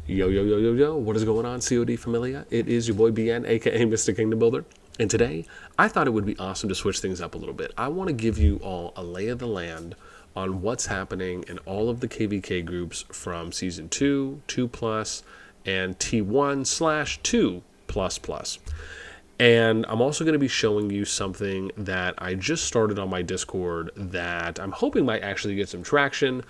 Yo, yo, yo, yo, yo, what is going on, COD Familia? It is your boy BN, aka Mr. Kingdom Builder. And today, I thought it would be awesome to switch things up a little bit. I want to give you all a lay of the land on what's happening in all of the KvK groups from Season 2, 2+, and T1/2++. And I'm also going to be showing you something that I just started on my Discord that I'm hoping might actually get some traction.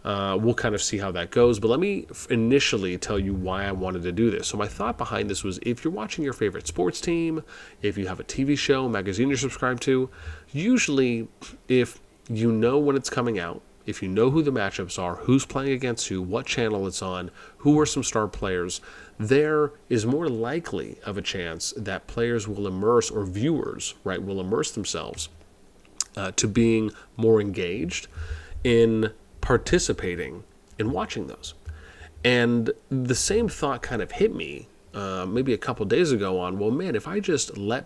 We'll kind of see how that goes. But let me initially tell you why I wanted to do this. So my thought behind this was, if you're watching your favorite sports team, if you have a TV show, magazine you're subscribed to, usually if you know when it's coming out, if you know who the matchups are, who's playing against who, what channel it's on, who are some star players, there is more likely of a chance that players will immerse, or viewers, right, will immerse themselves to being more engaged in participating in watching those. And the same thought kind of hit me maybe a couple days ago on, well, man, if I just let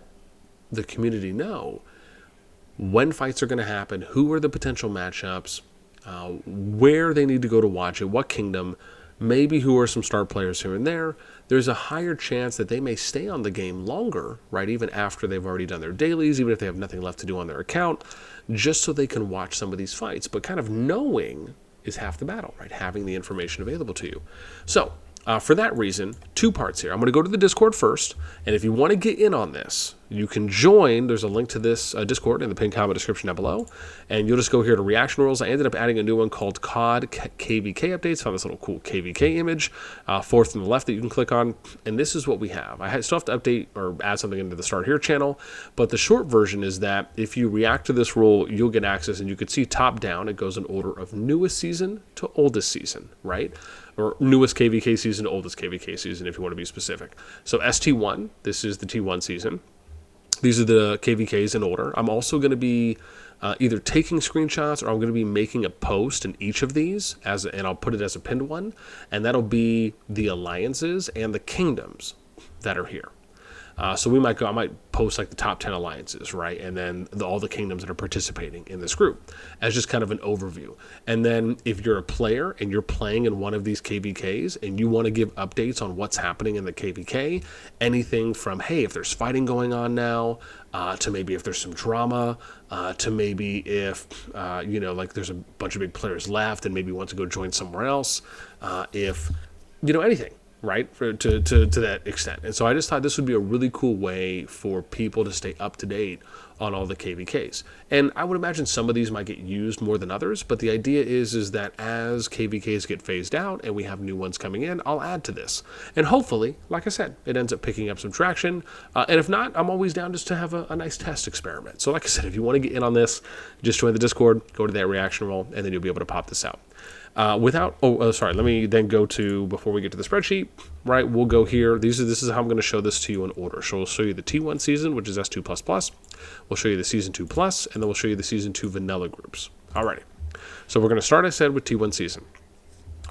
the community know when fights are going to happen, who are the potential matchups, where they need to go to watch it, what kingdom, maybe who are some star players here and there, there's a higher chance that they may stay on the game longer, right, even after they've already done their dailies, even if they have nothing left to do on their account, just so they can watch some of these fights. But kind of knowing is half the battle, right, having the information available to you. So for that reason, two parts here. I'm going to go to the Discord first, and if you want to get in on this, you can join. There's a link to this Discord in the pinned comment description down below, and you'll just go here to reaction rules. I ended up adding a new one called CoD KvK updates. Found this little cool KvK image, fourth from the left, that you can click on, and this is what we have. I still have to update or add something into the Start Here channel, but the short version is that if you react to this rule, you'll get access, and you can see top down, it goes in order of newest season to oldest season, right? Or newest KvK season, oldest KvK season, if you want to be specific. So ST1, this is the T1 season. These are the KvKs in order. I'm also going to be either taking screenshots, or I'm going to be making a post in each of these, and I'll put it as a pinned one, and that'll be the alliances and the kingdoms that are here. So I might post like the top 10 alliances, right? And then all the kingdoms that are participating in this group as just kind of an overview. And then if you're a player and you're playing in one of these KvKs and you want to give updates on what's happening in the KvK, anything from, hey, if there's fighting going on now, to maybe if there's some drama, to maybe if, like there's a bunch of big players left and maybe want to go join somewhere else, if, anything. Right, to that extent. And so I just thought this would be a really cool way for people to stay up to date on all the KvKs. And I would imagine some of these might get used more than others, but the idea is that as KvKs get phased out and we have new ones coming in, I'll add to this. And hopefully, like I said, it ends up picking up some traction. And if not, I'm always down just to have a nice test experiment. So like I said, if you want to get in on this, just join the Discord, go to that reaction roll, and then you'll be able to pop this out. Let me then go to, before we get to the spreadsheet, right, we'll go here. This is how I'm going to show this to you in order. So we'll show you the T1 season, which is S2++. We'll show you the Season 2+, and then we'll show you the Season 2 vanilla groups. Alrighty. So we're going to start, I said, with T1 season.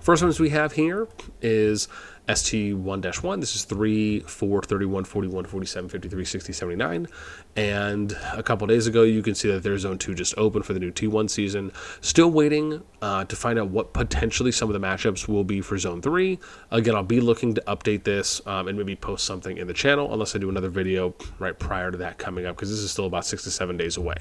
First ones we have here is ST1-1. This is 3, 4, 31, 41, 47, 53, 60, 79. And a couple days ago, you can see that there's Zone 2 just open for the new T1 season. Still waiting to find out what potentially some of the matchups will be for Zone 3. Again, I'll be looking to update this and maybe post something in the channel, unless I do another video right prior to that coming up, because this is still about 6 to 7 days away.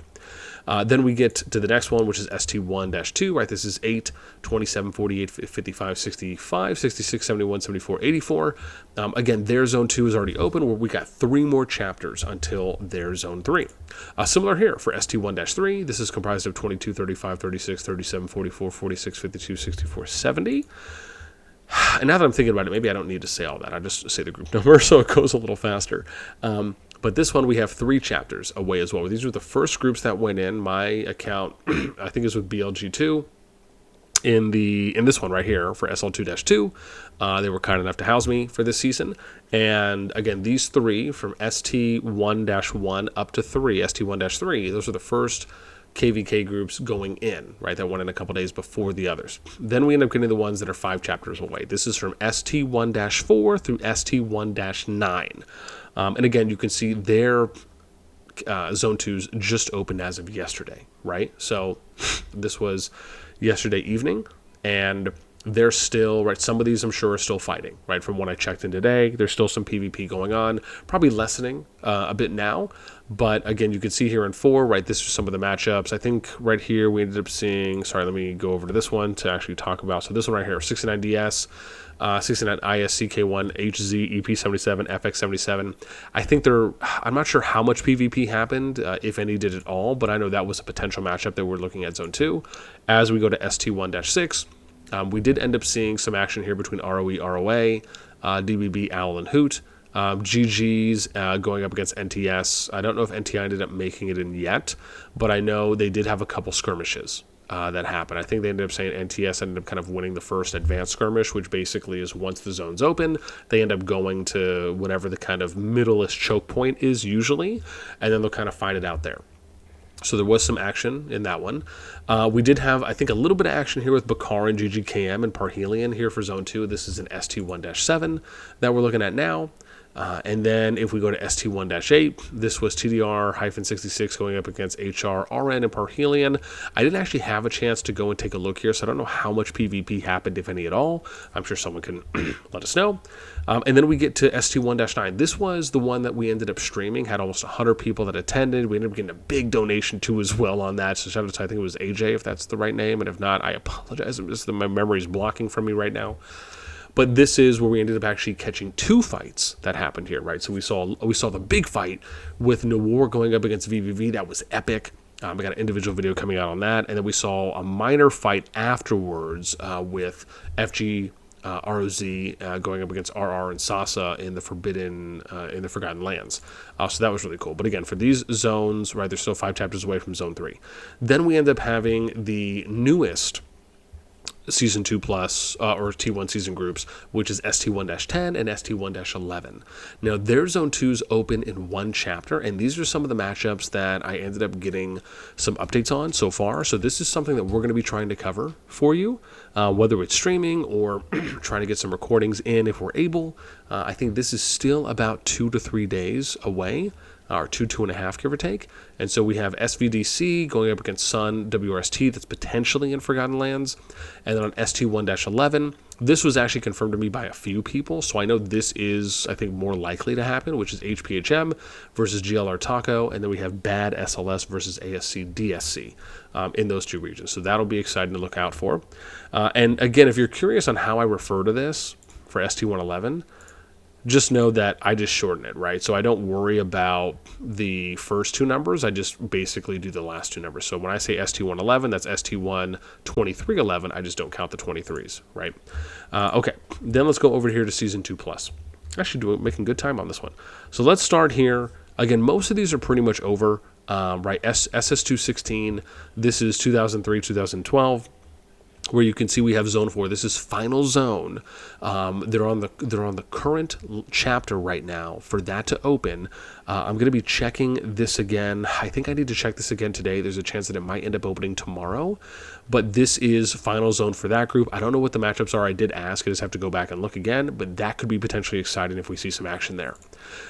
Then we get to the next one, which is ST1-2, right? This is 8, 27, 48, 55, 65, 66, 71, 74, 84. Again, their Zone 2 is already open, where we got 3 more chapters until their Zone 3. Similar here for ST1-3. This is comprised of 22, 35, 36, 37, 44, 46, 52, 64, 70. And now that I'm thinking about it, maybe I don't need to say all that. I just say the group number so it goes a little faster. But this one, we have 3 chapters away as well. These were the first groups that went in. My account, I think, is with BLG2. In this one right here for SL2-2, they were kind enough to house me for this season. And again, these 3 from ST1-1 up to 3, ST1-3, those are the first KvK groups going in, right? That went in a couple days before the others. Then we end up getting the ones that are 5 chapters away. This is from ST1-4 through ST1-9. And again, you can see their Zone 2s just opened as of yesterday, right? So this was yesterday evening, and they're still, right, some of these I'm sure are still fighting, right? From when I checked in today, there's still some PvP going on, probably lessening a bit now. But again, you can see here in 4, right, this is some of the matchups. I think right here we ended up seeing, sorry, let me go over to this one to actually talk about. So this one right here, 69DS, 69 IS, CK1, HZ, EP77, FX77. I think I'm not sure how much PvP happened, if any did at all, but I know that was a potential matchup that we're looking at Zone 2. As we go to ST1-6, we did end up seeing some action here between ROE, ROA, DBB, Owl, and Hoot. GG's going up against NTS. I don't know if NTI ended up making it in yet, but I know they did have a couple skirmishes that happened. I think they ended up saying NTS ended up kind of winning the first advanced skirmish, which basically is once the zone's open, they end up going to whatever the kind of middle-ish choke point is usually, and then they'll kind of fight it out there. So there was some action in that one. We did have, I think, a little bit of action here with Bakar and GGKM and Parhelion here for Zone 2. This is an ST1-7 that we're looking at now. And then if we go to ST1-8, this was TDR-66 going up against HR, RN, and Parhelion. I didn't actually have a chance to go and take a look here, so I don't know how much PvP happened, if any at all. I'm sure someone can let us know. And then we get to ST1-9. This was the one that we ended up streaming, had almost 100 people that attended. We ended up getting a big donation too as well on that. So shout out to, I think it was AJ, if that's the right name. And if not, I apologize. My memory is blocking from me right now. But this is where we ended up actually catching 2 fights that happened here, right? So we saw the big fight with Nawar going up against VVV. That was epic. We got an individual video coming out on that. And then we saw a minor fight afterwards with FG ROZ going up against RR and Sasa in the Forgotten Lands. So that was really cool. But again, for these zones, right, they're still 5 chapters away from Zone 3. Then we end up having the newest Season 2 Plus, or T1 season groups, which is ST1-10 and ST1-11. Now, their Zone 2s open in 1 chapter, and these are some of the matchups that I ended up getting some updates on so far. So this is something that we're going to be trying to cover for you, whether it's streaming or trying to get some recordings in if we're able. I think this is still about 2 to 3 days away, or 2.5, give or take. And so we have SVDC going up against Sun WRST, that's potentially in Forgotten Lands. And then on ST1-11, this was actually confirmed to me by a few people, so I know this is, I think, more likely to happen, which is HPHM versus GLR Taco, and then we have Bad SLS versus ASC DSC in those 2 regions. So that'll be exciting to look out for. And again, if you're curious on how I refer to this for ST1-11, just know that I just shorten it, right? So I don't worry about the first 2 numbers. I just basically do the last 2 numbers. So when I say ST1-11, that's ST1-2311. I just don't count the 23s, right? Okay, then let's go over here to Season 2 Plus. Actually, making good time on this one. So let's start here. Again, most of these are pretty much over, right? SS216, this is 2003, 2012. Where you can see we have Zone 4. This is Final Zone. They're on the current chapter right now. For that to open, I'm going to be checking this again. I think I need to check this again today. There's a chance that it might end up opening tomorrow. But this is Final Zone for that group. I don't know what the matchups are. I did ask. I just have to go back and look again. But that could be potentially exciting if we see some action there.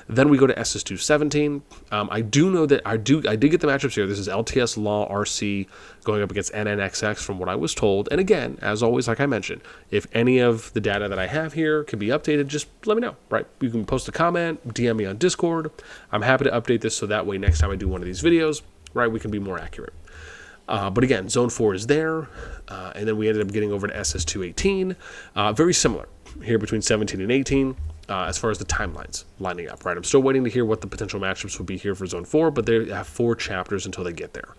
Then we go to SS217. I do know that I did get the matchups here. This is LTS Law RC going up against NNXX from what I was told. And again, as always, like I mentioned, if any of the data that I have here can be updated, just let me know, right? You can post a comment, DM me on Discord. I'm happy to update this so that way next time I do one of these videos, right, we can be more accurate. But again, Zone 4 is there, and then we ended up getting over to SS218. Very similar here between 17 and 18 as far as the timelines lining up, right? I'm still waiting to hear what the potential matchups would be here for Zone 4, but they have 4 chapters until they get there.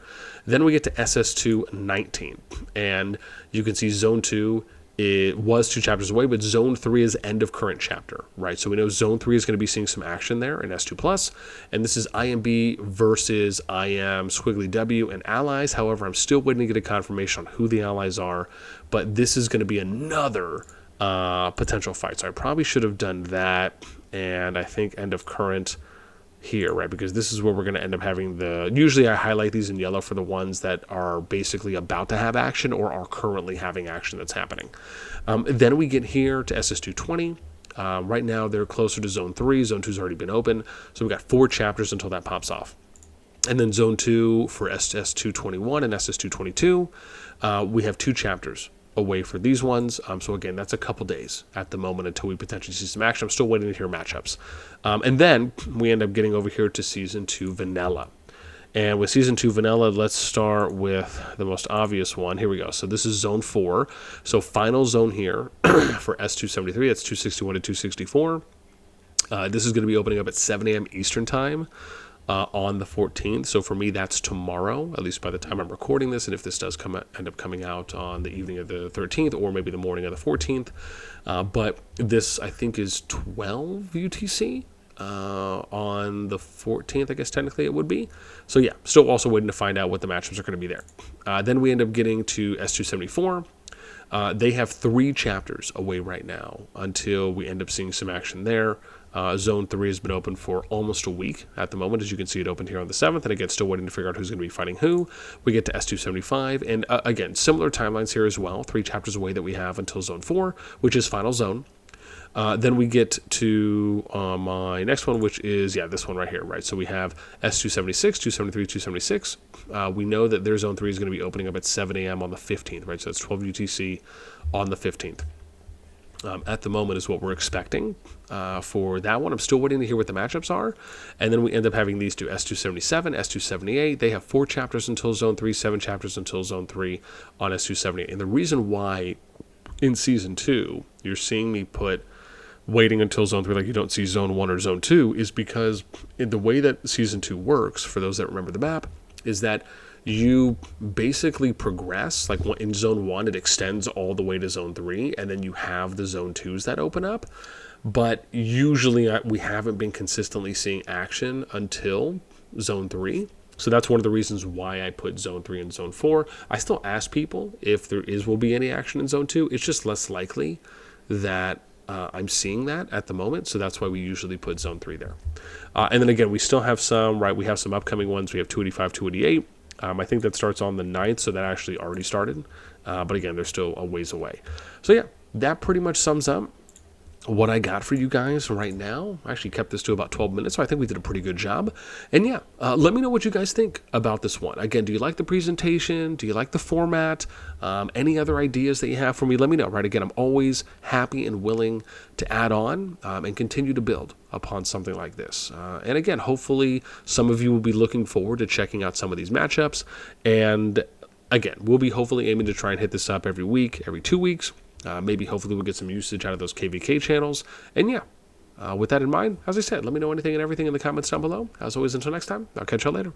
Then we get to SS219, and you can see Zone 2, it was 2 chapters away, but Zone 3 is end of current chapter, right? So we know Zone 3 is going to be seeing some action there in S2+, and this is IMB versus IM, Squiggly W, and allies. However, I'm still waiting to get a confirmation on who the allies are, but this is going to be another potential fight. So I probably should have done that, and I think end of current here, right? Because this is where we're going to end up having usually I highlight these in yellow for the ones that are basically about to have action or are currently having action that's happening. Then we get here to SS220. Right now they're closer to Zone 3. Zone 2's already been open. So we've got 4 chapters until that pops off. And then Zone 2 for SS221 and SS222, we have 2 chapters away for these ones. So again, that's a couple days at the moment until we potentially see some action. I'm still waiting to hear matchups. And then we end up getting over here to Season 2 Vanilla. And with Season 2 Vanilla, let's start with the most obvious one. Here we go. So this is Zone 4. So final zone here for S273. That's 261 to 264. This is going to be opening up at 7 a.m. Eastern Time on the 14th. So for me, that's tomorrow, at least by the time I'm recording this. And if this does end up coming out on the evening of the 13th or maybe the morning of the 14th. But this, I think, is 12 UTC. On the 14th, I guess technically it would be. So yeah, still also waiting to find out what the matchups are going to be there. Then we end up getting to S274. They have 3 chapters away right now until we end up seeing some action there. Zone 3 has been open for almost a week at the moment. As you can see, it opened here on the 7th, and again, still waiting to figure out who's going to be fighting who. We get to S275, and again, similar timelines here as well. 3 chapters away that we have until Zone 4, which is final zone. Then we get to my next one, which is, this one right here, right? So we have S276, 273, 276. We know that their Zone 3 is going to be opening up at 7 a.m. on the 15th, right? So it's 12 UTC on the 15th. At the moment is what we're expecting for that one. I'm still waiting to hear what the matchups are. And then we end up having these two, S277, S278. They have 4 chapters until Zone 3, 7 chapters until Zone 3 on S278. And the reason why in Season 2 you're seeing me put waiting until Zone 3 like you don't see Zone 1 or Zone 2 is because in the way that Season 2 works, for those that remember the map, is that you basically progress. Like in Zone 1, it extends all the way to Zone 3, and then you have the Zone 2s that open up. But usually we haven't been consistently seeing action until Zone 3. So that's one of the reasons why I put Zone 3 and Zone 4. I still ask people if there will be any action in Zone 2. It's just less likely that I'm seeing that at the moment, so that's why we usually put Zone 3 there. And then again, we still have some, right, we have some upcoming ones. We have 285, 288. I think that starts on the 9th, so that actually already started. But again, they're still a ways away. So yeah, that pretty much sums up what I got for you guys right now. I actually kept this to about 12 minutes, so I think we did a pretty good job. And yeah, let me know what you guys think about this one. Again, do you like the presentation? Do you like the format? Any other ideas that you have for me, let me know, right? Again, I'm always happy and willing to add on and continue to build upon something like this. And again, hopefully some of you will be looking forward to checking out some of these matchups. And again, we'll be hopefully aiming to try and hit this up every week, every 2 weeks. Maybe hopefully we'll get some usage out of those KvK channels. And yeah, with that in mind, as I said, let me know anything and everything in the comments down below. As always, until next time, I'll catch y'all later.